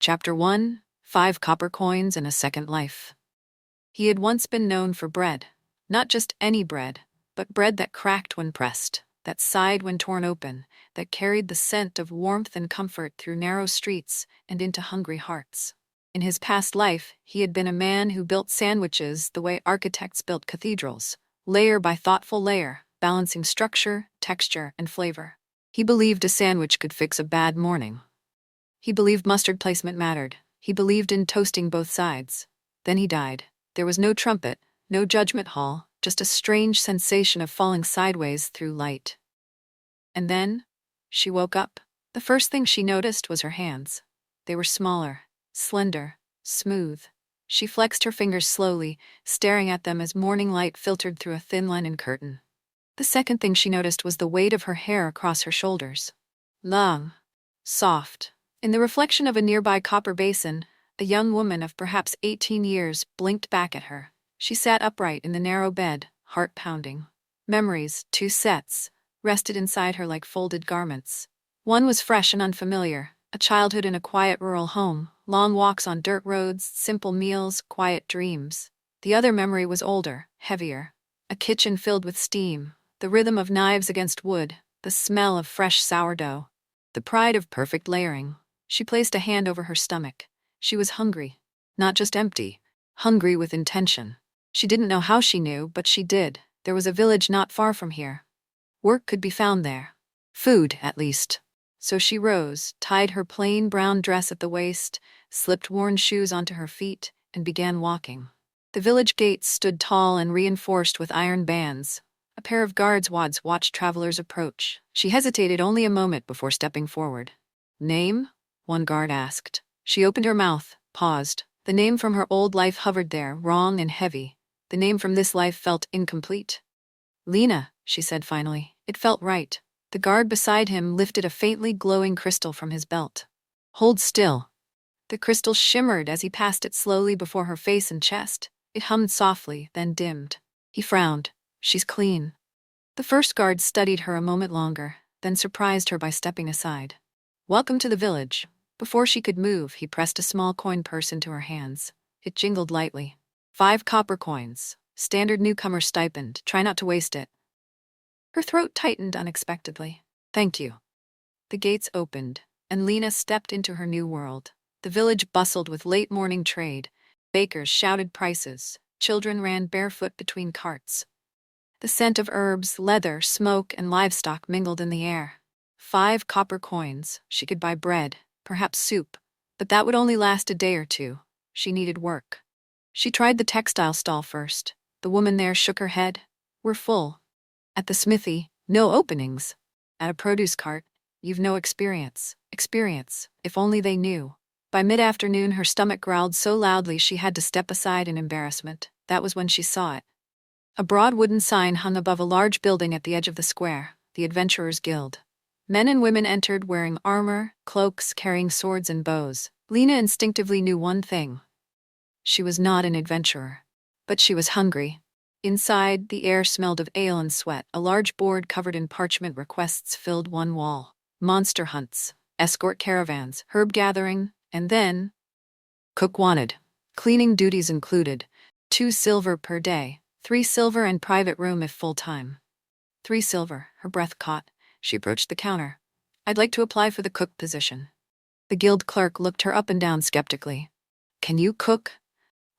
Chapter 1: 5 Copper Coins and a Second Life. He had once been known for bread. Not just any bread, but bread that cracked when pressed, that sighed when torn open, that carried the scent of warmth and comfort through narrow streets and into hungry hearts. In his past life, he had been a man who built sandwiches the way architects built cathedrals, layer by thoughtful layer, balancing structure, texture, and flavor. He believed a sandwich could fix a bad morning. He believed mustard placement mattered. He believed in toasting both sides. Then he died. There was no trumpet, no judgment hall, just a strange sensation of falling sideways through light. And then, she woke up. The first thing she noticed was her hands. They were smaller, slender, smooth. She flexed her fingers slowly, staring at them as morning light filtered through a thin linen curtain. The second thing she noticed was the weight of her hair across her shoulders. Long, soft. In the reflection of a nearby copper basin, a young woman of perhaps 18 years blinked back at her. She sat upright in the narrow bed, heart pounding. Memories, 2 sets, rested inside her like folded garments. One was fresh and unfamiliar, a childhood in a quiet rural home, long walks on dirt roads, simple meals, quiet dreams. The other memory was older, heavier. A kitchen filled with steam, the rhythm of knives against wood, the smell of fresh sourdough, the pride of perfect layering. She placed a hand over her stomach. She was hungry. Not just empty. Hungry with intention. She didn't know how she knew, but she did. There was a village not far from here. Work could be found there. Food, at least. So she rose, tied her plain brown dress at the waist, slipped worn shoes onto her feet, and began walking. The village gates stood tall and reinforced with iron bands. A pair of guards watched travelers approach. She hesitated only a moment before stepping forward. Name? One guard asked. She opened her mouth, paused. The name from her old life hovered there, wrong and heavy. The name from this life felt incomplete. Lena, she said finally. It felt right. The guard beside him lifted a faintly glowing crystal from his belt. Hold still. The crystal shimmered as he passed it slowly before her face and chest. It hummed softly, then dimmed. He frowned. She's clean. The first guard studied her a moment longer, then surprised her by stepping aside. Welcome to the village. Before she could move, he pressed a small coin purse into her hands. It jingled lightly. 5 copper coins. Standard newcomer stipend. Try not to waste it. Her throat tightened unexpectedly. Thank you. The gates opened, and Lena stepped into her new world. The village bustled with late morning trade. Bakers shouted prices. Children ran barefoot between carts. The scent of herbs, leather, smoke, and livestock mingled in the air. 5 copper coins. She could buy bread, perhaps soup. But that would only last a day or two. She needed work. She tried the textile stall first. The woman there shook her head. We're full. At the smithy, no openings. At a produce cart, you've no experience. Experience, if only they knew. By mid-afternoon, her stomach growled so loudly she had to step aside in embarrassment. That was when she saw it. A broad wooden sign hung above a large building at the edge of the square, the Adventurers' Guild. Men and women entered wearing armor, cloaks, carrying swords and bows. Lena instinctively knew one thing. She was not an adventurer. But she was hungry. Inside, the air smelled of ale and sweat. A large board covered in parchment requests filled one wall. Monster hunts, escort caravans, herb gathering, and then... Cook wanted. Cleaning duties included. 2 silver per day. 3 silver and private room if full-time. 3 silver, her breath caught. She approached the counter. I'd like to apply for the cook position. The guild clerk looked her up and down skeptically. Can you cook?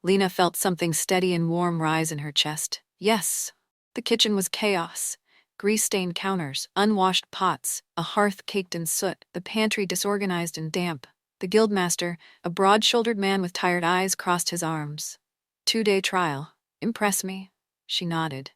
Lena felt something steady and warm rise in her chest. Yes. The kitchen was chaos. Grease-stained counters, unwashed pots, a hearth caked in soot, the pantry disorganized and damp. The guildmaster, a broad-shouldered man with tired eyes, crossed his arms. 2-day trial. Impress me? She nodded.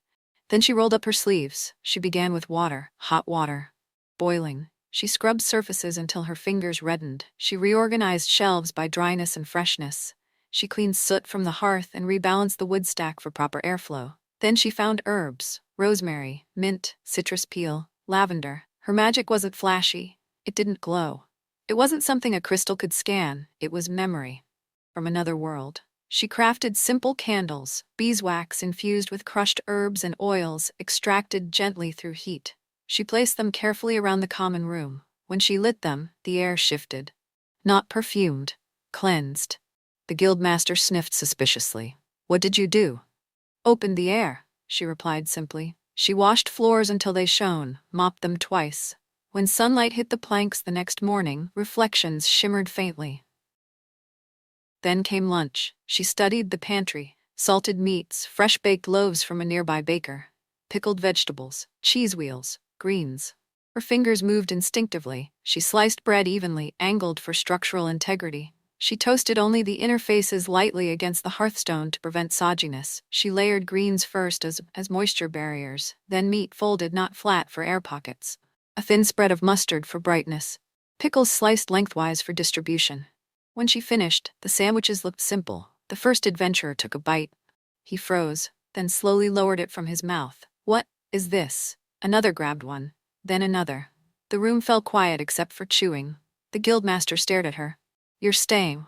Then she rolled up her sleeves. She began with water, hot water. Boiling. She scrubbed surfaces until her fingers reddened. She reorganized shelves by dryness and freshness. She cleaned soot from the hearth and rebalanced the wood stack for proper airflow. Then she found herbs, rosemary, mint, citrus peel, lavender. Her magic wasn't flashy. It didn't glow. It wasn't something a crystal could scan. It was memory. From another world. She crafted simple candles, beeswax infused with crushed herbs and oils, extracted gently through heat. She placed them carefully around the common room. When she lit them, the air shifted. Not perfumed. Cleansed. The guildmaster sniffed suspiciously. What did you do? Opened the air, she replied simply. She washed floors until they shone, mopped them twice. When sunlight hit the planks the next morning, reflections shimmered faintly. Then came lunch. She studied the pantry. Salted meats, fresh-baked loaves from a nearby baker, pickled vegetables, cheese wheels, greens. Her fingers moved instinctively. She sliced bread evenly, angled for structural integrity. She toasted only the inner faces lightly against the hearthstone to prevent sogginess. She layered greens first as moisture barriers, then meat folded not flat for air pockets. A thin spread of mustard for brightness. Pickles sliced lengthwise for distribution. When she finished, the sandwiches looked simple. The first adventurer took a bite. He froze, then slowly lowered it from his mouth. What is this? Another grabbed one, then another. The room fell quiet except for chewing. The guildmaster stared at her. You're staying.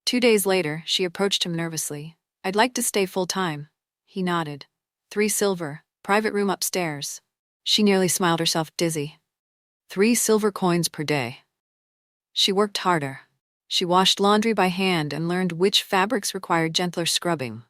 2 days later, she approached him nervously. I'd like to stay full-time. He nodded. 3 silver, private room upstairs. She nearly smiled herself dizzy. 3 silver coins per day. She worked harder. She washed laundry by hand and learned which fabrics required gentler scrubbing.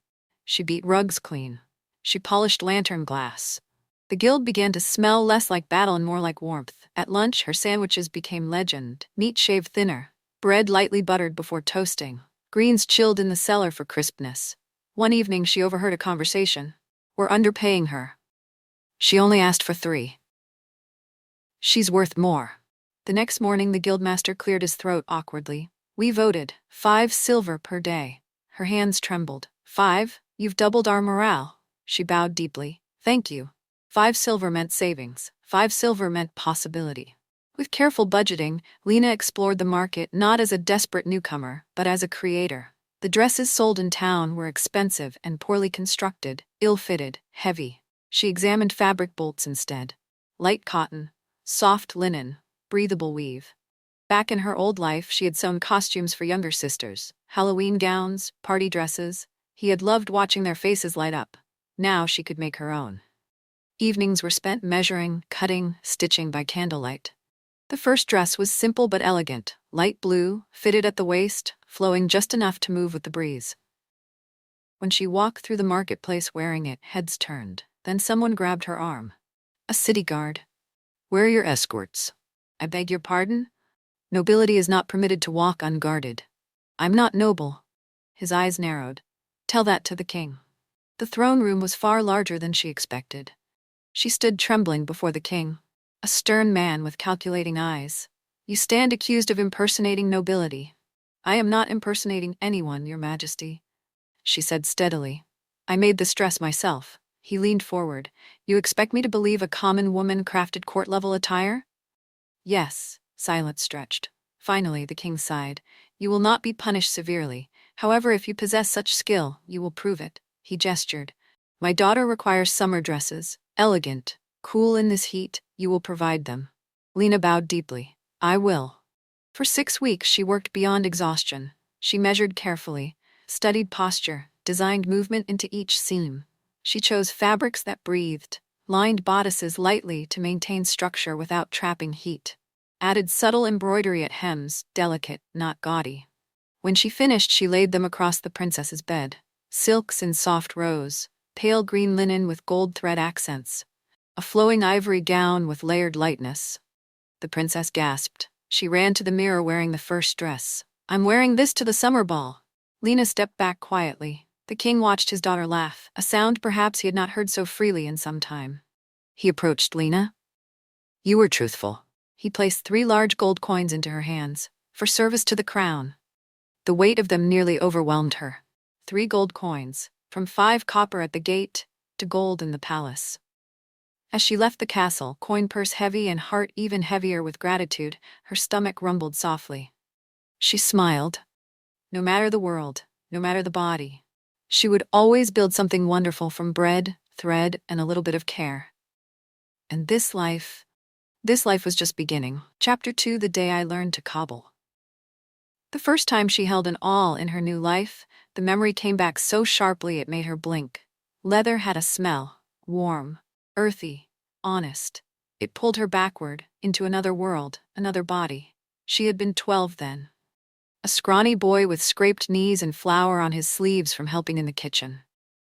She beat rugs clean. She polished lantern glass. The guild began to smell less like battle and more like warmth. At lunch, her sandwiches became legend. Meat shaved thinner. Bread lightly buttered before toasting. Greens chilled in the cellar for crispness. One evening she overheard a conversation. We're underpaying her. She only asked for 3. She's worth more. The next morning the guildmaster cleared his throat awkwardly. We voted 5 silver per day. Her hands trembled. 5? You've doubled our morale. She bowed deeply. Thank you. 5 silver meant savings. 5 silver meant possibility. With careful budgeting, Lena explored the market not as a desperate newcomer, but as a creator. The dresses sold in town were expensive and poorly constructed, ill-fitted, heavy. She examined fabric bolts instead. Light cotton, soft linen, breathable weave. Back in her old life, she had sewn costumes for younger sisters, Halloween gowns, party dresses. He had loved watching their faces light up. Now she could make her own. Evenings were spent measuring, cutting, stitching by candlelight. The first dress was simple but elegant, light blue, fitted at the waist, flowing just enough to move with the breeze. When she walked through the marketplace wearing it, heads turned. Then someone grabbed her arm. A city guard. Where are your escorts? I beg your pardon? Nobility is not permitted to walk unguarded. I'm not noble. His eyes narrowed. Tell that to the king. The throne room was far larger than she expected. She stood trembling before the king. A stern man with calculating eyes. You stand accused of impersonating nobility. I am not impersonating anyone, your majesty, she said steadily. I made this dress myself. He leaned forward. You expect me to believe a common woman crafted court-level attire? Yes. Silence stretched. Finally, the king sighed. You will not be punished severely. However, if you possess such skill, you will prove it. He gestured. My daughter requires summer dresses. Elegant. Cool in this heat, you will provide them. Lena bowed deeply. I will. For 6 weeks she worked beyond exhaustion. She measured carefully, studied posture, designed movement into each seam. She chose fabrics that breathed, lined bodices lightly to maintain structure without trapping heat. Added subtle embroidery at hems, delicate, not gaudy. When she finished, she laid them across the princess's bed. Silks in soft rows, pale green linen with gold thread accents. A flowing ivory gown with layered lightness. The princess gasped. She ran to the mirror wearing the first dress. I'm wearing this to the summer ball. Lena stepped back quietly. The king watched his daughter laugh, a sound perhaps he had not heard so freely in some time. He approached Lena. You were truthful. He placed 3 large gold coins into her hands, for service to the crown. The weight of them nearly overwhelmed her. 3 gold coins, from 5 copper at the gate to gold in the palace. As she left the castle, coin purse heavy and heart even heavier with gratitude, her stomach rumbled softly. She smiled. No matter the world, no matter the body, she would always build something wonderful from bread, thread, and a little bit of care. And this life was just beginning. Chapter 2: The Day I Learned to Cobble. The first time she held an awl in her new life, the memory came back so sharply it made her blink. Leather had a smell, warm, earthy, honest. It pulled her backward, into another world, another body. She had been 12 then. a scrawny boy with scraped knees and flour on his sleeves from helping in the kitchen.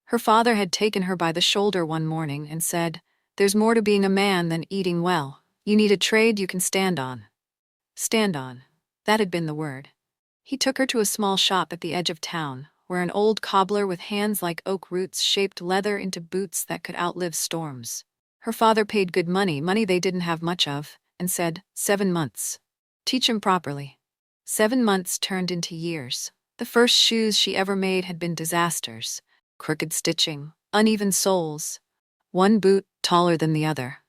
Her father had taken her by the shoulder one morning and said, "There's more to being a man than eating well. You need a trade you can stand on." Stand on. That had been the word. He took her to a small shop at the edge of town, where an old cobbler with hands like oak roots shaped leather into boots that could outlive storms. Her father paid good money they didn't have much of, and said, 7 months. Teach him properly. 7 months turned into years. The first shoes she ever made had been disasters. Crooked stitching, uneven soles, one boot taller than the other.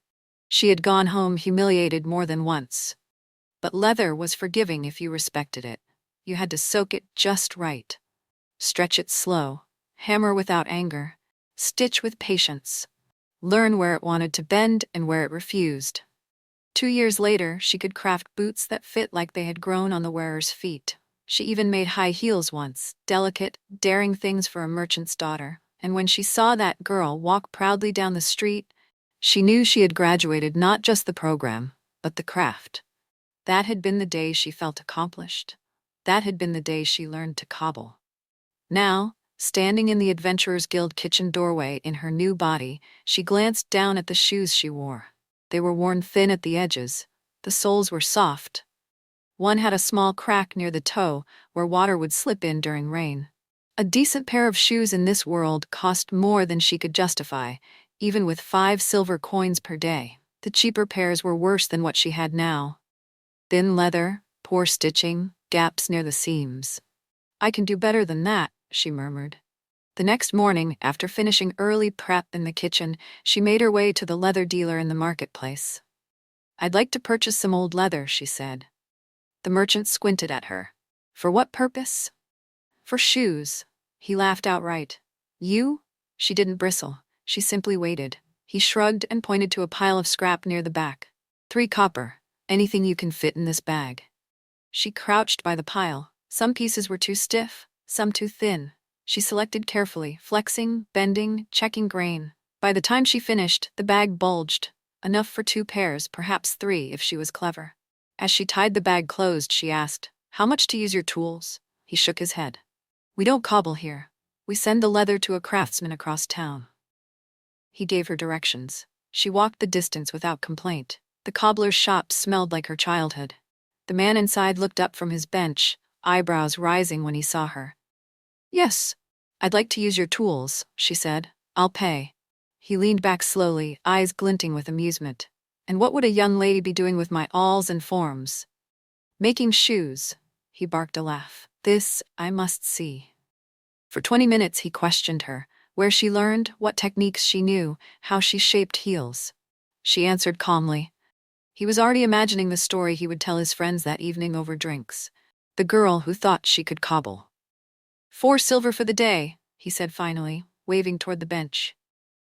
She had gone home humiliated more than once. But leather was forgiving if you respected it. You had to soak it just right. Stretch it slow, hammer without anger, stitch with patience. Learn where it wanted to bend and where it refused. 2 years later, she could craft boots that fit like they had grown on the wearer's feet. She even made high heels once, delicate, daring things for a merchant's daughter. And when she saw that girl walk proudly down the street, she knew she had graduated not just the program, but the craft. That had been the day she felt accomplished. That had been the day she learned to cobble. Now, standing in the Adventurers Guild kitchen doorway in her new body, she glanced down at the shoes she wore. They were worn thin at the edges. The soles were soft. One had a small crack near the toe where water would slip in during rain. A decent pair of shoes in this world cost more than she could justify, even with 5 silver coins per day. The cheaper pairs were worse than what she had now. Thin leather, poor stitching, gaps near the seams. "I can do better than that," she murmured. The next morning, after finishing early prep in the kitchen, she made her way to the leather dealer in the marketplace. "I'd like to purchase some old leather," she said. The merchant squinted at her. "For what purpose?" "For shoes." He laughed outright. "You?" She didn't bristle. She simply waited. He shrugged and pointed to a pile of scrap near the back. 3 copper. Anything you can fit in this bag." She crouched by the pile. Some pieces were too stiff, some too thin. She selected carefully, flexing, bending, checking grain. By the time she finished, the bag bulged. Enough for 2 pairs, perhaps 3 if she was clever. As she tied the bag closed, she asked, "How much to use your tools?" He shook his head. "We don't cobble here. We send the leather to a craftsman across town." He gave her directions. She walked the distance without complaint. The cobbler's shop smelled like her childhood. The man inside looked up from his bench, eyebrows rising when he saw her. "Yes, I'd like to use your tools," she said. "I'll pay." He leaned back slowly, eyes glinting with amusement. "And what would a young lady be doing with my awls and forms?" "Making shoes." He barked a laugh. "This I must see." For 20 minutes he questioned her, where she learned, what techniques she knew, how she shaped heels. She answered calmly. He was already imagining the story he would tell his friends that evening over drinks. The girl who thought she could cobble. 4 silver for the day, he said finally, waving toward the bench.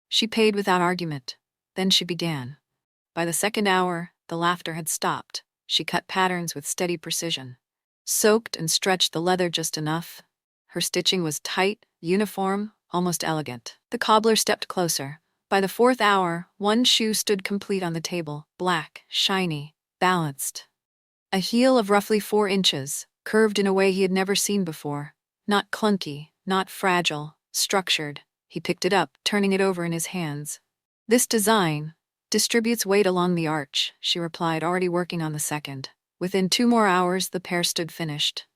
She paid without argument. Then she began. By the second hour, the laughter had stopped. She cut patterns with steady precision. Soaked and stretched the leather just enough. Her stitching was tight, uniform, almost elegant. The cobbler stepped closer. By the 4th hour, one shoe stood complete on the table, black, shiny, balanced. A heel of roughly 4 inches, curved in a way he had never seen before. Not clunky, not fragile, structured. He picked it up, turning it over in his hands. "This design distributes weight along the arch," she replied, already working on the second. Within 2 more hours, the pair stood finished.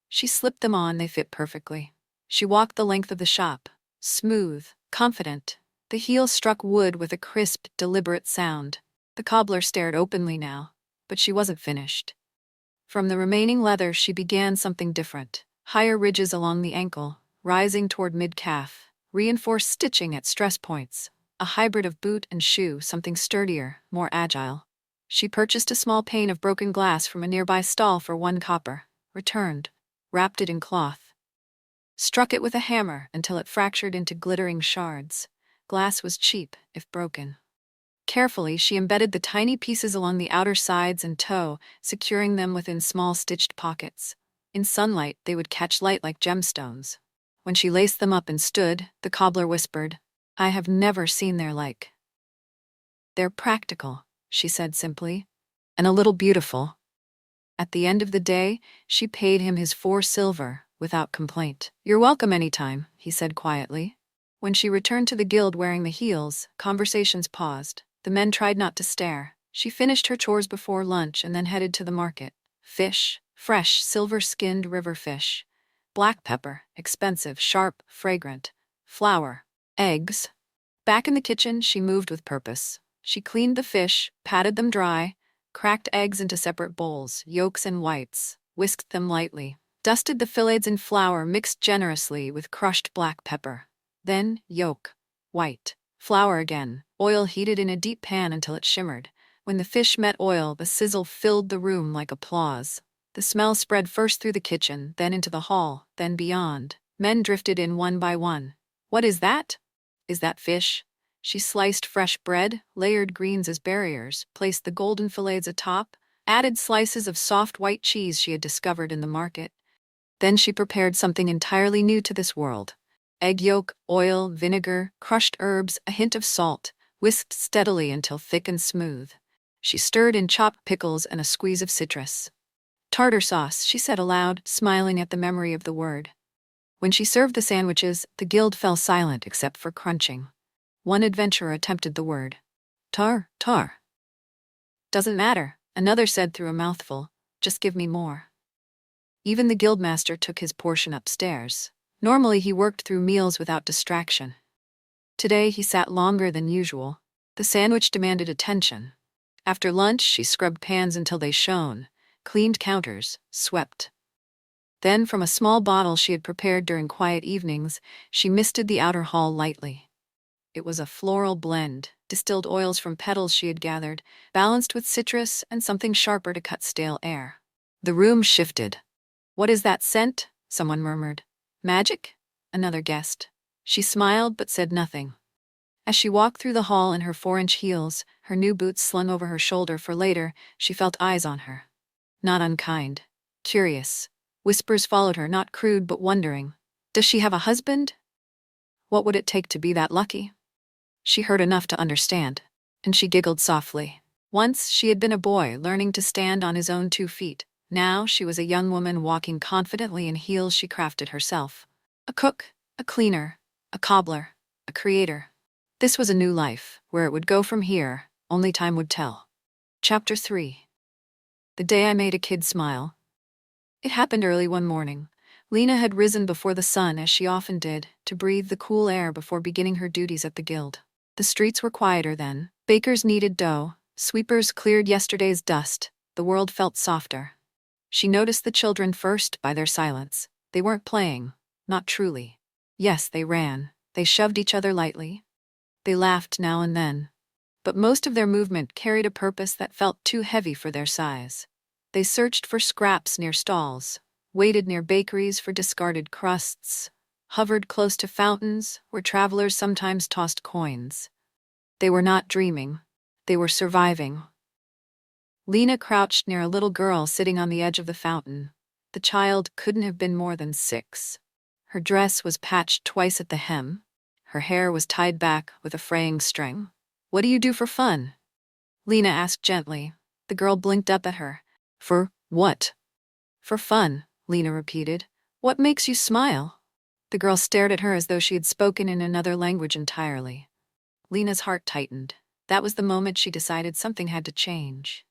She slipped them on, they fit perfectly. She walked the length of the shop, smooth, confident. The heel struck wood with a crisp, deliberate sound. The cobbler stared openly now, but she wasn't finished. From the remaining leather she began something different. Higher ridges along the ankle, rising toward mid-calf, reinforced stitching at stress points. A hybrid of boot and shoe, something sturdier, more agile. She purchased a small pane of broken glass from a nearby stall for 1 copper, returned, wrapped it in cloth. Struck it with a hammer until it fractured into glittering shards. Glass was cheap, if broken. Carefully, she embedded the tiny pieces along the outer sides and toe, securing them within small stitched pockets. In sunlight, they would catch light like gemstones. When she laced them up and stood, the cobbler whispered, "I have never seen their like." "They're practical," she said simply, "and a little beautiful." At the end of the day, she paid him his 4 silver, without complaint. "You're welcome any time," he said quietly. When she returned to the guild wearing the heels, conversations paused. The men tried not to stare. She finished her chores before lunch and then headed to the market. Fish, fresh, silver-skinned river fish. Black pepper, expensive, sharp, fragrant. Flour. Eggs. Back in the kitchen, she moved with purpose. She cleaned the fish, patted them dry, cracked eggs into separate bowls, yolks and whites, whisked them lightly, dusted the fillets in flour mixed generously with crushed black pepper. Then, yolk, white, flour again, oil heated in a deep pan until it shimmered. When the fish met oil, the sizzle filled the room like applause. The smell spread first through the kitchen, then into the hall, then beyond. Men drifted in one by one. "What is that?" "Is that fish?" She sliced fresh bread, layered greens as barriers, placed the golden fillets atop, added slices of soft white cheese she had discovered in the market. Then she prepared something entirely new to this world. Egg yolk, oil, vinegar, crushed herbs, a hint of salt, whisked steadily until thick and smooth. She stirred in chopped pickles and a squeeze of citrus. "Tartar sauce," she said aloud, smiling at the memory of the word. When she served the sandwiches, the guild fell silent except for crunching. One adventurer attempted the word. "Tar." "Doesn't matter," another said through a mouthful. "Just give me more." Even the guildmaster took his portion upstairs. Normally he worked through meals without distraction. Today he sat longer than usual. The sandwich demanded attention. After lunch she scrubbed pans until they shone, cleaned counters, swept. Then, from a small bottle she had prepared during quiet evenings, she misted the outer hall lightly. It was a floral blend, distilled oils from petals she had gathered, balanced with citrus and something sharper to cut stale air. The room shifted. "What is that scent?" someone murmured. "Magic?" another guessed. She smiled but said nothing. As she walked through the hall in her 4-inch heels, her new boots slung over her shoulder for later, she felt eyes on her. Not unkind. Curious. Whispers followed her, not crude but wondering. Does she have a husband? What would it take to be that lucky? She heard enough to understand, and she giggled softly. Once she had been a boy learning to stand on his own 2 feet. Now she was a young woman walking confidently in heels she crafted herself. A cook, a cleaner, a cobbler, a creator. This was a new life. Where it would go from here, only time would tell. Chapter 3. The day I made a kid smile. It happened early one morning. Lena had risen before the sun, as she often did, to breathe the cool air before beginning her duties at the guild. The streets were quieter then. Bakers kneaded dough, sweepers cleared yesterday's dust. The world felt softer. She noticed the children first by their silence. They weren't playing, not truly. Yes, they ran. They shoved each other lightly. They laughed now and then. But most of their movement carried a purpose that felt too heavy for their size. They searched for scraps near stalls, waited near bakeries for discarded crusts, hovered close to fountains where travelers sometimes tossed coins. They were not dreaming. They were surviving. Lena crouched near a little girl sitting on the edge of the fountain. The child couldn't have been more than 6. Her dress was patched twice at the hem. Her hair was tied back with a fraying string. "What do you do for fun?" Lena asked gently. The girl blinked up at her. "For what?" "For fun," Lena repeated. "What makes you smile?" The girl stared at her as though she had spoken in another language entirely. Lena's heart tightened. That was the moment she decided something had to change.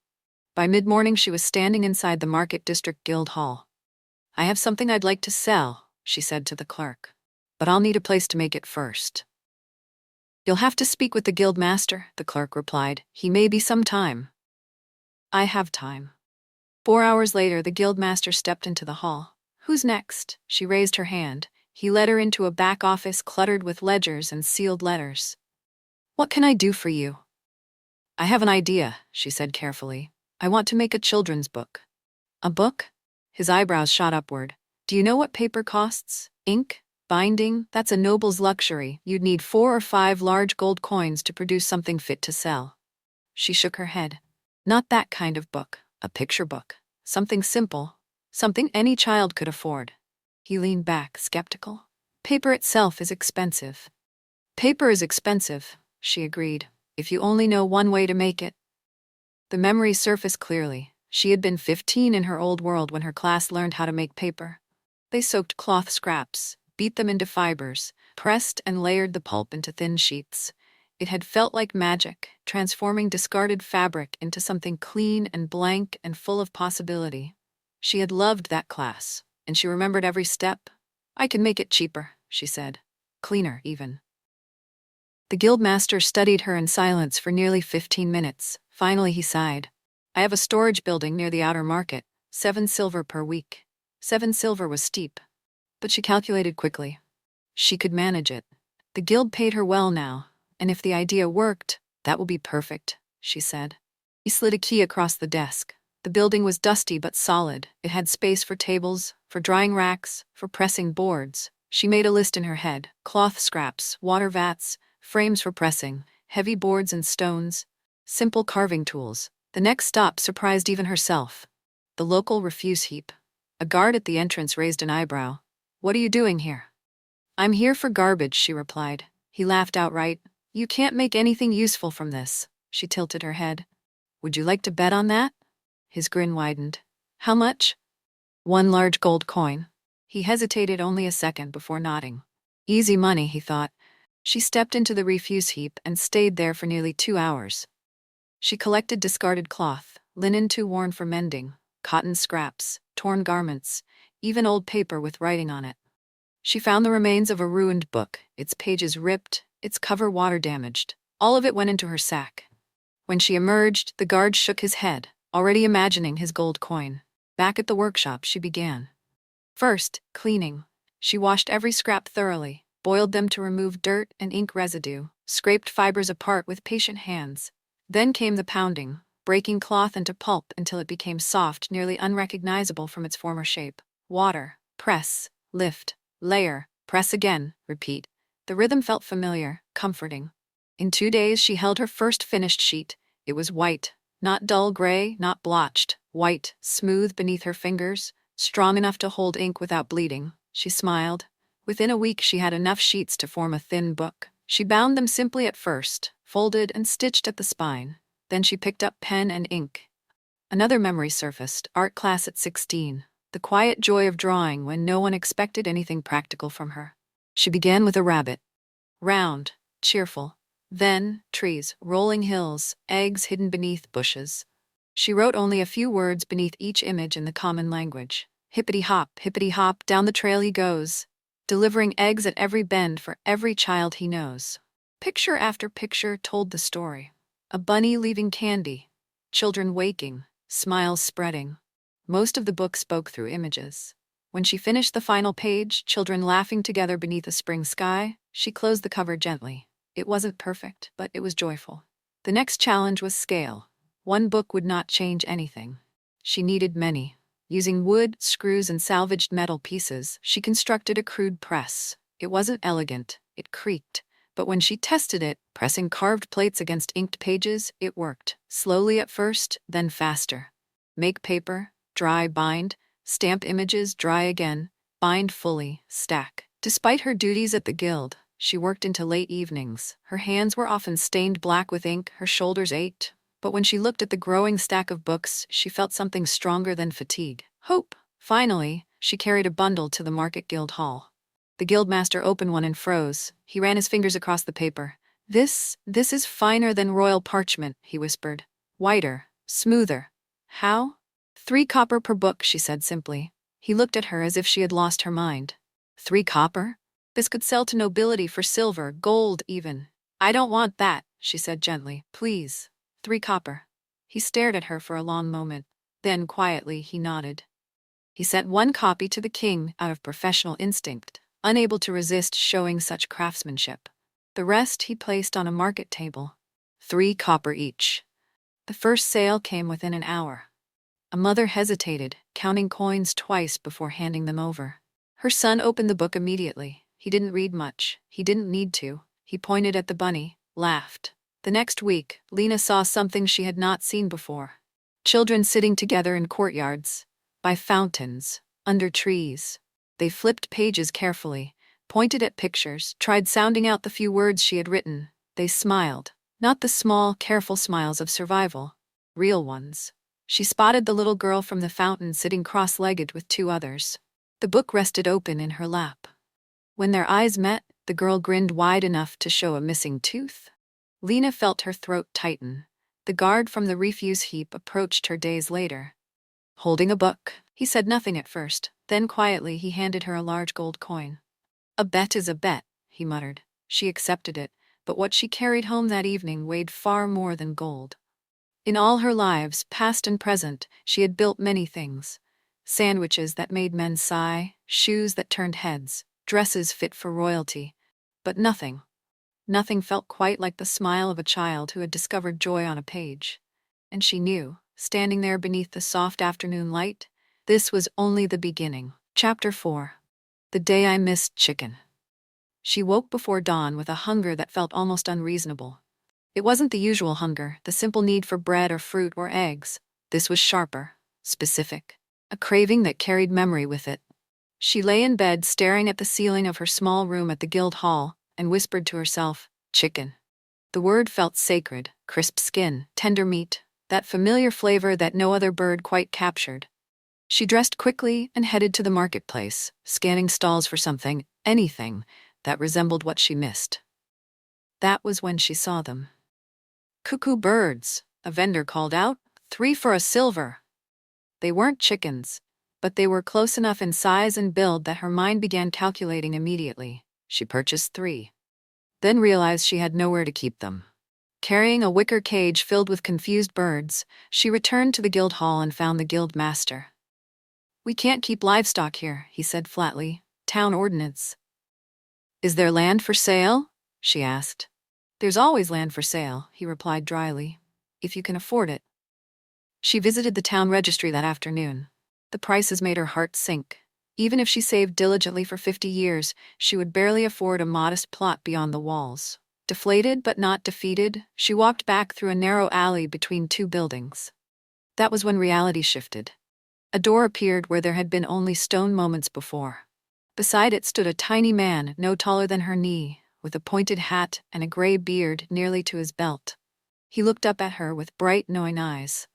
By mid-morning she was standing inside the Market District Guild Hall. "I have something I'd like to sell," she said to the clerk. "But I'll need a place to make it first." "You'll have to speak with the guild master," the clerk replied. "He may be some time." "I have time." 4 hours later, the guild master stepped into the hall. "Who's next?" She raised her hand. He led her into a back office cluttered with ledgers and sealed letters. "What can I do for you?" "I have an idea," she said carefully. "I want to make a children's book." "A book?" His eyebrows shot upward. "Do you know what paper costs? Ink? Binding? That's a noble's luxury. You'd need 4 or 5 large gold coins to produce something fit to sell." She shook her head. "Not that kind of book. A picture book. Something simple. Something any child could afford." He leaned back, skeptical. "Paper itself is expensive." "Paper is expensive," she agreed, "if you only know one way to make it." The memory surfaced clearly. She had been 15 in her old world when her class learned how to make paper. They soaked cloth scraps, beat them into fibers, pressed and layered the pulp into thin sheets. It had felt like magic, transforming discarded fabric into something clean and blank and full of possibility. She had loved that class, and she remembered every step. "I can make it cheaper," she said. "Cleaner, even." The guildmaster studied her in silence for nearly 15 minutes. Finally he sighed. "I have a storage building near the outer market, 7 silver per week." 7 silver was steep, but she calculated quickly. She could manage it. The guild paid her well now, and if the idea worked, that will be perfect, she said. He slid a key across the desk. The building was dusty but solid. It had space for tables, for drying racks, for pressing boards. She made a list in her head: cloth scraps, water vats, frames for pressing, heavy boards and stones, simple carving tools. The next stop surprised even herself: the local refuse heap. A guard at the entrance raised an eyebrow. "What are you doing here?" "I'm here for garbage," she replied. He laughed outright. "You can't make anything useful from this." She tilted her head. "Would you like to bet on that?" His grin widened. "How much?" "1 large gold coin." He hesitated only a second before nodding. Easy money, he thought. She stepped into the refuse heap and stayed there for nearly 2 hours. She collected discarded cloth, linen too worn for mending, cotton scraps, torn garments, even old paper with writing on it. She found the remains of a ruined book, its pages ripped, its cover water-damaged. All of it went into her sack. When she emerged, the guard shook his head, already imagining his gold coin. Back at the workshop, she began. First, cleaning. She washed every scrap thoroughly, boiled them to remove dirt and ink residue, scraped fibers apart with patient hands. Then came the pounding, breaking cloth into pulp until it became soft, nearly unrecognizable from its former shape. Water, press, lift, layer, press again, repeat. The rhythm felt familiar, comforting. In 2 days she held her first finished sheet. It was white, not dull gray, not blotched, white, smooth beneath her fingers, strong enough to hold ink without bleeding. She smiled. Within a week she had enough sheets to form a thin book. She bound them simply at first, folded and stitched at the spine. Then she picked up pen and ink. Another memory surfaced: art class at 16. The quiet joy of drawing when no one expected anything practical from her. She began with a rabbit. Round, cheerful. Then, trees, rolling hills, eggs hidden beneath bushes. She wrote only a few words beneath each image in the common language. Hippity hop, down the trail he goes, delivering eggs at every bend for every child he knows. Picture after picture told the story. A bunny leaving candy, children waking, smiles spreading. Most of the book spoke through images. When she finished the final page, children laughing together beneath a spring sky, she closed the cover gently. It wasn't perfect, but it was joyful. The next challenge was scale. 1 book would not change anything. She needed many. Using wood, screws, and salvaged metal pieces, she constructed a crude press. It wasn't elegant, it creaked. But when she tested it, pressing carved plates against inked pages, it worked. Slowly at first, then faster. Make paper, dry, bind, stamp images, dry again, bind fully, stack. Despite her duties at the guild, she worked into late evenings. Her hands were often stained black with ink, her shoulders ached. But when she looked at the growing stack of books, she felt something stronger than fatigue: hope. Finally, she carried a bundle to the Market Guild Hall. The guildmaster opened one and froze. He ran his fingers across the paper. This is finer than royal parchment," he whispered. "Whiter, smoother." "How?" 3 copper per book," she said simply. He looked at her as if she had lost her mind. 3 copper? This could sell to nobility for silver, gold even. "I don't want that," she said gently. "Please. 3 copper." He stared at her for a long moment. Then, quietly, he nodded. He sent 1 copy to the king out of professional instinct, unable to resist showing such craftsmanship. The rest he placed on a market table. 3 copper each. The first sale came within an hour. A mother hesitated, counting coins twice before handing them over. Her son opened the book immediately. He didn't read much. He didn't need to. He pointed at the bunny, laughed. The next week, Lena saw something she had not seen before. Children sitting together in courtyards, by fountains, under trees. They flipped pages carefully, pointed at pictures, tried sounding out the few words she had written. They smiled. Not the small, careful smiles of survival. Real ones. She spotted the little girl from the fountain sitting cross-legged with two others. The book rested open in her lap. When their eyes met, the girl grinned wide enough to show a missing tooth. Lena felt her throat tighten. The guard from the refuse heap approached her days later. Holding a book, he said nothing at first, then quietly he handed her a large gold coin. "A bet is a bet," he muttered. She accepted it, but what she carried home that evening weighed far more than gold. In all her lives, past and present, she had built many things. Sandwiches that made men sigh, shoes that turned heads, dresses fit for royalty. But nothing felt quite like the smile of a child who had discovered joy on a page. And she knew, standing there beneath the soft afternoon light, this was only the beginning. Chapter 4. The Day I Missed Chicken. She woke before dawn with a hunger that felt almost unreasonable. It wasn't the usual hunger, the simple need for bread or fruit or eggs. This was sharper, specific, a craving that carried memory with it. She lay in bed staring at the ceiling of her small room at the Guild Hall and whispered to herself, "Chicken." The word felt sacred, crisp skin, tender meat, that familiar flavor that no other bird quite captured. She dressed quickly and headed to the marketplace, scanning stalls for something, anything, that resembled what she missed. That was when she saw them. "Cuckoo birds," a vendor called out, "3 for a silver." They weren't chickens, but they were close enough in size and build that her mind began calculating immediately. She purchased 3. Then realized she had nowhere to keep them. Carrying a wicker cage filled with confused birds, she returned to the guild hall and found the guild master. "We can't keep livestock here," he said flatly. "Town ordinance." "Is there land for sale?" she asked. "There's always land for sale," he replied dryly, "if you can afford it." She visited the town registry that afternoon. The prices made her heart sink. Even if she saved diligently for 50 years, she would barely afford a modest plot beyond the walls. Deflated but not defeated, she walked back through a narrow alley between 2 buildings. That was when reality shifted. A door appeared where there had been only stone moments before. Beside it stood a tiny man no taller than her knee, with a pointed hat and a gray beard nearly to his belt. He looked up at her with bright, knowing eyes.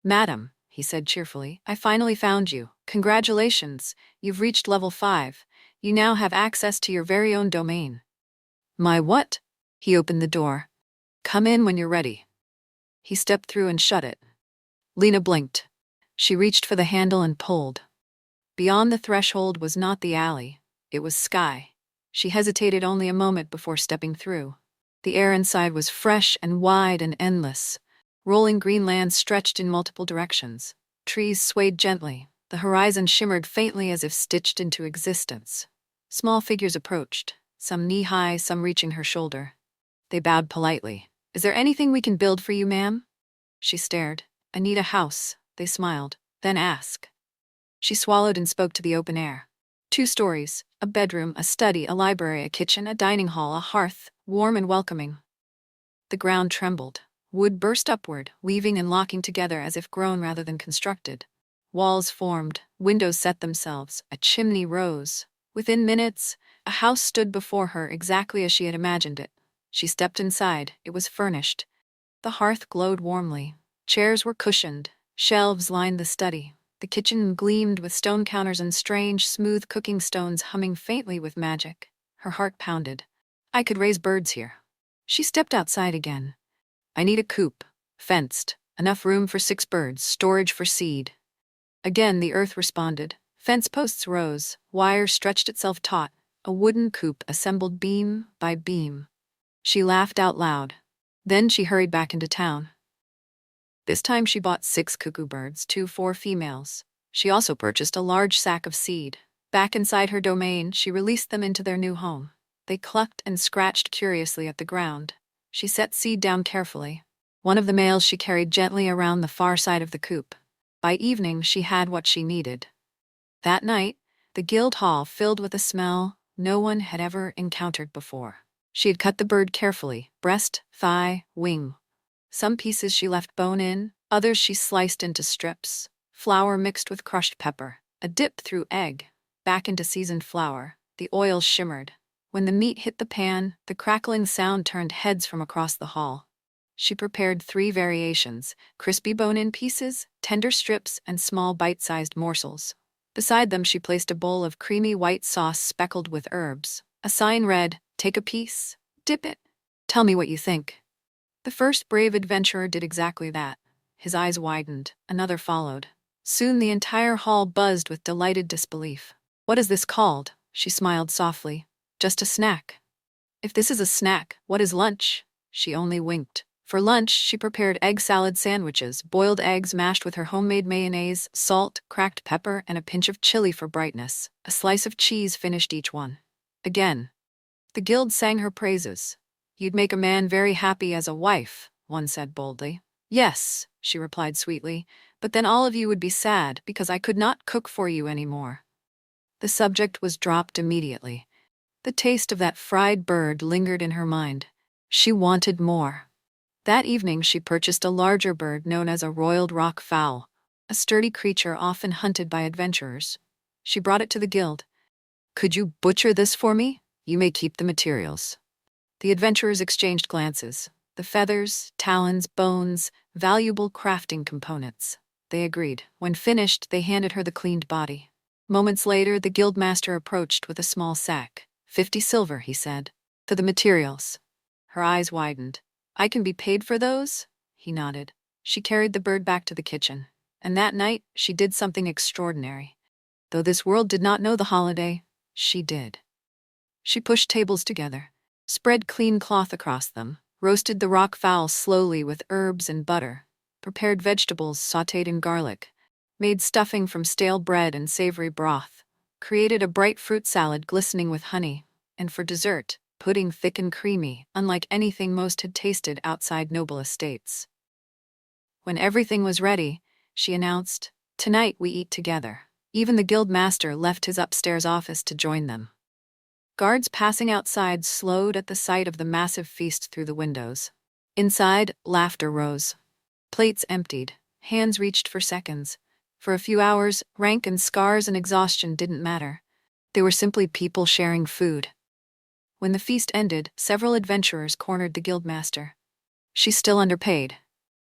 "Madam," he said cheerfully, "I finally found you. Congratulations, you've reached level 5. You now have access to your very own domain." "My what?" He opened the door. "Come in when you're ready." He stepped through and shut it. Lena blinked. She reached for the handle and pulled. Beyond the threshold was not the alley. It was sky. She hesitated only a moment before stepping through. The air inside was fresh and wide and endless. Rolling green land stretched in multiple directions. Trees swayed gently. The horizon shimmered faintly as if stitched into existence. Small figures approached, some knee-high, some reaching her shoulder. They bowed politely. "Is there anything we can build for you, ma'am?" She stared. "I need a house," they smiled. "Then ask." She swallowed and spoke to the open air. 2 stories, a bedroom, a study, a library, a kitchen, a dining hall, a hearth, warm and welcoming. The ground trembled. Wood burst upward, weaving and locking together as if grown rather than constructed. Walls formed, windows set themselves, a chimney rose. Within minutes, a house stood before her exactly as she had imagined it. She stepped inside. It was furnished. The hearth glowed warmly. Chairs were cushioned. Shelves lined the study. The kitchen gleamed with stone counters and strange, smooth cooking stones humming faintly with magic. Her heart pounded. "I could raise birds here." She stepped outside again. "I need a coop, fenced, enough room for 6 birds, storage for seed." Again the earth responded. Fence posts rose, wire stretched itself taut, a wooden coop assembled beam by beam. She laughed out loud. Then she hurried back into town. This time she bought 6 cuckoo birds, 2 for females. She also purchased a large sack of seed. Back inside her domain, she released them into their new home. They clucked and scratched curiously at the ground. She set seed down carefully. One of the males she carried gently around the far side of the coop. By evening, she had what she needed. That night, the guild hall filled with a smell no one had ever encountered before. She had cut the bird carefully, breast, thigh, wing. Some pieces she left bone in, others she sliced into strips. Flour mixed with crushed pepper. A dip through egg. Back into seasoned flour. The oil shimmered. When the meat hit the pan, the crackling sound turned heads from across the hall. She prepared 3 variations: crispy bone-in pieces, tender strips, and small bite-sized morsels. Beside them she placed a bowl of creamy white sauce speckled with herbs. A sign read, "Take a piece, dip it. Tell me what you think." The first brave adventurer did exactly that. His eyes widened. Another followed. Soon the entire hall buzzed with delighted disbelief. "What is this called?" She smiled softly. "Just a snack." "If this is a snack, what is lunch?" She only winked. For lunch, she prepared egg salad sandwiches, boiled eggs mashed with her homemade mayonnaise, salt, cracked pepper, and a pinch of chili for brightness. A slice of cheese finished each one. Again, the guild sang her praises. "You'd make a man very happy as a wife," one said boldly. "Yes," she replied sweetly, "but then all of you would be sad because I could not cook for you anymore." The subject was dropped immediately. The taste of that fried bird lingered in her mind. She wanted more. That evening she purchased a larger bird known as a roiled rock fowl, a sturdy creature often hunted by adventurers. She brought it to the guild. "Could you butcher this for me? You may keep the materials." The adventurers exchanged glances. The feathers, talons, bones, valuable crafting components. They agreed. When finished, they handed her the cleaned body. Moments later, the guildmaster approached with a small sack. 50 silver, he said. "For the materials." Her eyes widened. "I can be paid for those?" He nodded. She carried the bird back to the kitchen. And that night, she did something extraordinary. Though this world did not know the holiday, she did. She pushed tables together, spread clean cloth across them, roasted the rock fowl slowly with herbs and butter, prepared vegetables sautéed in garlic, made stuffing from stale bread and savory broth, created a bright fruit salad glistening with honey, and for dessert, pudding thick and creamy, unlike anything most had tasted outside noble estates. When everything was ready, she announced, "Tonight we eat together." Even the guild master left his upstairs office to join them. Guards passing outside slowed at the sight of the massive feast through the windows. Inside, laughter rose. Plates emptied, hands reached for seconds. For a few hours, rank and scars and exhaustion didn't matter. They were simply people sharing food. When the feast ended, several adventurers cornered the guildmaster. "She's still underpaid."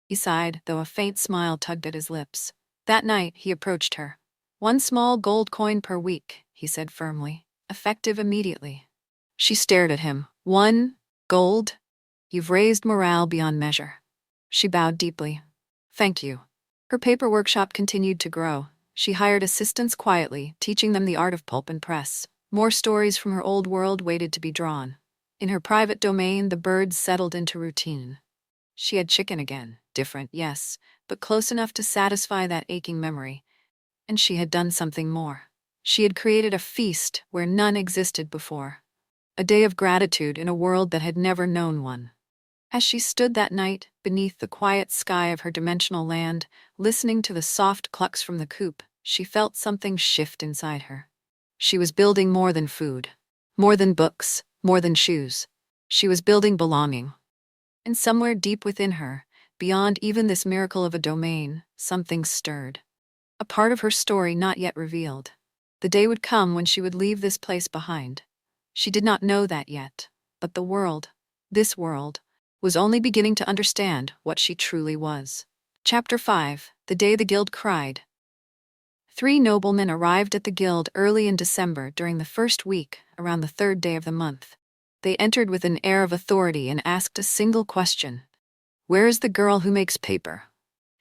He sighed, though a faint smile tugged at his lips. That night, he approached her. "1 small gold coin per week," he said firmly, effective immediately. She stared at him. "1 gold? You've raised morale beyond measure." She bowed deeply. "Thank you." Her paper workshop continued to grow. She hired assistants quietly, teaching them the art of pulp and press. More stories from her old world waited to be drawn. In her private domain, the birds settled into routine. She had chicken again. Different, yes, but close enough to satisfy that aching memory. And she had done something more. She had created a feast where none existed before. A day of gratitude in a world that had never known one. As she stood that night, beneath the quiet sky of her dimensional land, listening to the soft clucks from the coop, she felt something shift inside her. She was building more than food, more than books, more than shoes. She was building belonging. And somewhere deep within her, beyond even this miracle of a domain, something stirred. A part of her story not yet revealed. The day would come when she would leave this place behind. She did not know that yet, but the world, this world, was only beginning to understand what she truly was. Chapter 5: The Day the Guild Cried. 3 noblemen arrived at the guild early in December during the first week, around the 3rd day of the month. They entered with an air of authority and asked a single question. "Where is the girl who makes paper?"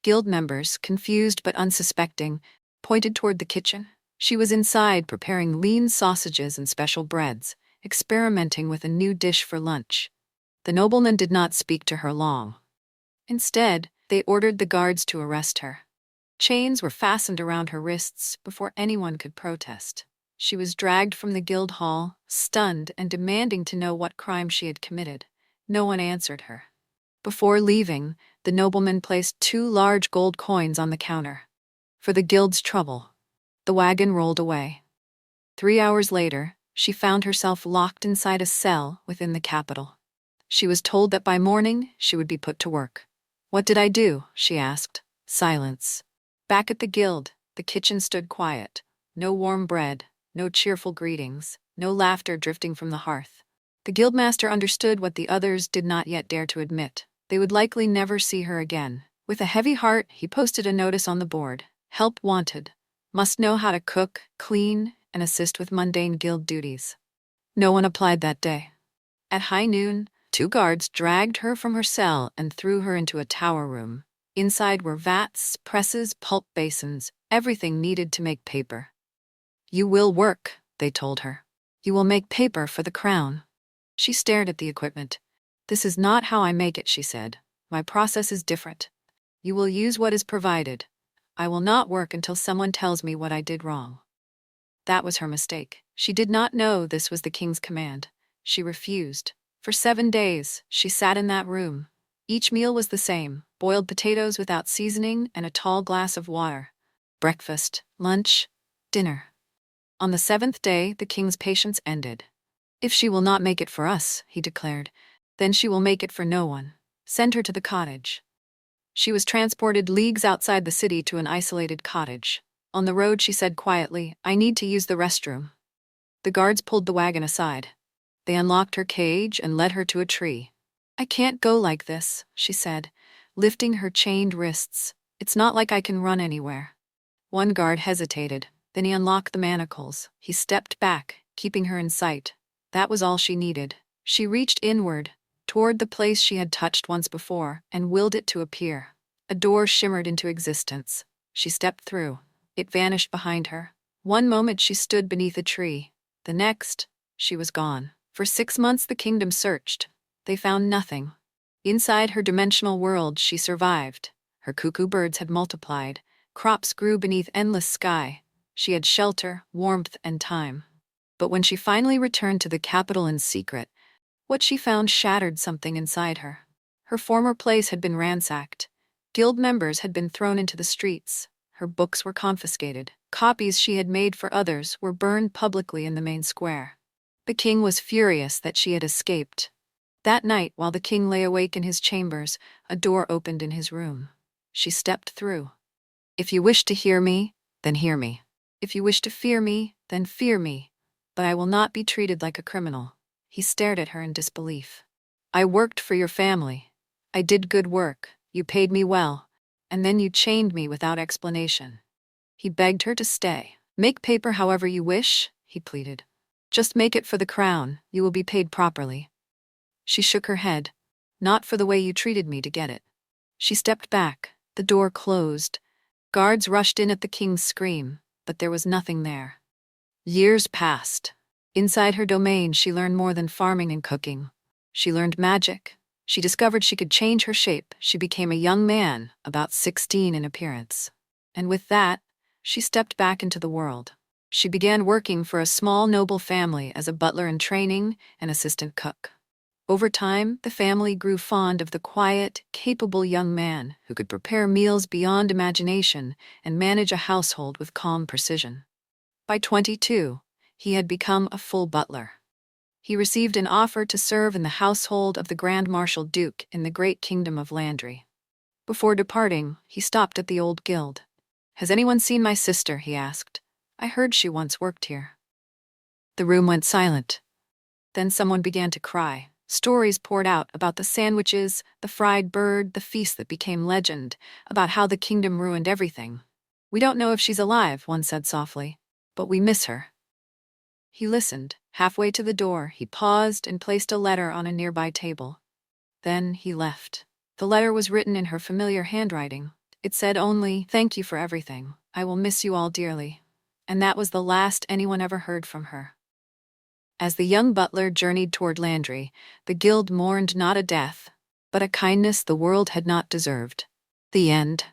Guild members, confused but unsuspecting, pointed toward the kitchen. She was inside preparing lean sausages and special breads, experimenting with a new dish for lunch. The nobleman did not speak to her long. Instead, they ordered the guards to arrest her. Chains were fastened around her wrists before anyone could protest. She was dragged from the guild hall, stunned and demanding to know what crime she had committed. No one answered her. Before leaving, the nobleman placed 2 large gold coins on the counter. For the guild's trouble. The wagon rolled away. 3 hours later, she found herself locked inside a cell within the capital. She was told that by morning she would be put to work. "What did I do?" she asked. Silence. Back at the guild, the kitchen stood quiet. No warm bread, no cheerful greetings, no laughter drifting from the hearth. The guildmaster understood what the others did not yet dare to admit. They would likely never see her again. With a heavy heart, he posted a notice on the board. Help wanted. Must know how to cook, clean, and assist with mundane guild duties. No one applied that day. At high noon, 2 guards dragged her from her cell and threw her into a tower room. Inside were vats, presses, pulp basins, everything needed to make paper. You will work, they told her. You will make paper for the crown. She stared at the equipment. This is not how I make it, she said. My process is different. You will use what is provided. I will not work until someone tells me what I did wrong. That was her mistake. She did not know this was the king's command. She refused. For 7 days, she sat in that room. Each meal was the same: boiled potatoes without seasoning and a tall glass of water. Breakfast, lunch, dinner. On the 7th day, the king's patience ended. If she will not make it for us, he declared, then she will make it for no one. Send her to the cottage. She was transported leagues outside the city to an isolated cottage. On the road, she said quietly, I need to use the restroom. The guards pulled the wagon aside. They unlocked her cage and led her to a tree. I can't go like this, she said, lifting her chained wrists. It's not like I can run anywhere. One guard hesitated. Then he unlocked the manacles. He stepped back, keeping her in sight. That was all she needed. She reached inward, toward the place she had touched once before, and willed it to appear. A door shimmered into existence. She stepped through. It vanished behind her. One moment she stood beneath a tree. The next, she was gone. For 6 months the kingdom searched. They found nothing. Inside her dimensional world she survived. Her cuckoo birds had multiplied. Crops grew beneath endless sky. She had shelter, warmth, and time. But when she finally returned to the capital in secret, what she found shattered something inside her. Her former place had been ransacked. Guild members had been thrown into the streets. Her books were confiscated. Copies she had made for others were burned publicly in the main square. The king was furious that she had escaped. That night, while the king lay awake in his chambers, a door opened in his room. She stepped through. If you wish to hear me, then hear me. If you wish to fear me, then fear me. But I will not be treated like a criminal. He stared at her in disbelief. I worked for your family. I did good work. You paid me well. And then you chained me without explanation. He begged her to stay. Make paper however you wish, he pleaded. Just make it for the crown. You will be paid properly. She shook her head. Not for the way you treated me to get it. She stepped back. The door closed. Guards rushed in at the king's scream, but there was nothing there. Years passed. Inside her domain, she learned more than farming and cooking. She learned magic. She discovered she could change her shape. She became a young man, about 16 in appearance. And with that, she stepped back into the world. She began working for a small noble family as a butler in training and assistant cook. Over time, the family grew fond of the quiet, capable young man who could prepare meals beyond imagination and manage a household with calm precision. By 22, he had become a full butler. He received an offer to serve in the household of the Grand Marshal Duke in the great kingdom of Landry. Before departing, he stopped at the old guild. Has anyone seen my sister? He asked. I heard she once worked here. The room went silent. Then someone began to cry. Stories poured out about the sandwiches, the fried bird, the feast that became legend, about how the kingdom ruined everything. We don't know if she's alive, one said softly, but we miss her. He listened. Halfway to the door, he paused and placed a letter on a nearby table. Then he left. The letter was written in her familiar handwriting. It said only, "Thank you for everything. I will miss you all dearly." And that was the last anyone ever heard from her. As the young butler journeyed toward Landry, the guild mourned not a death, but a kindness the world had not deserved. The end.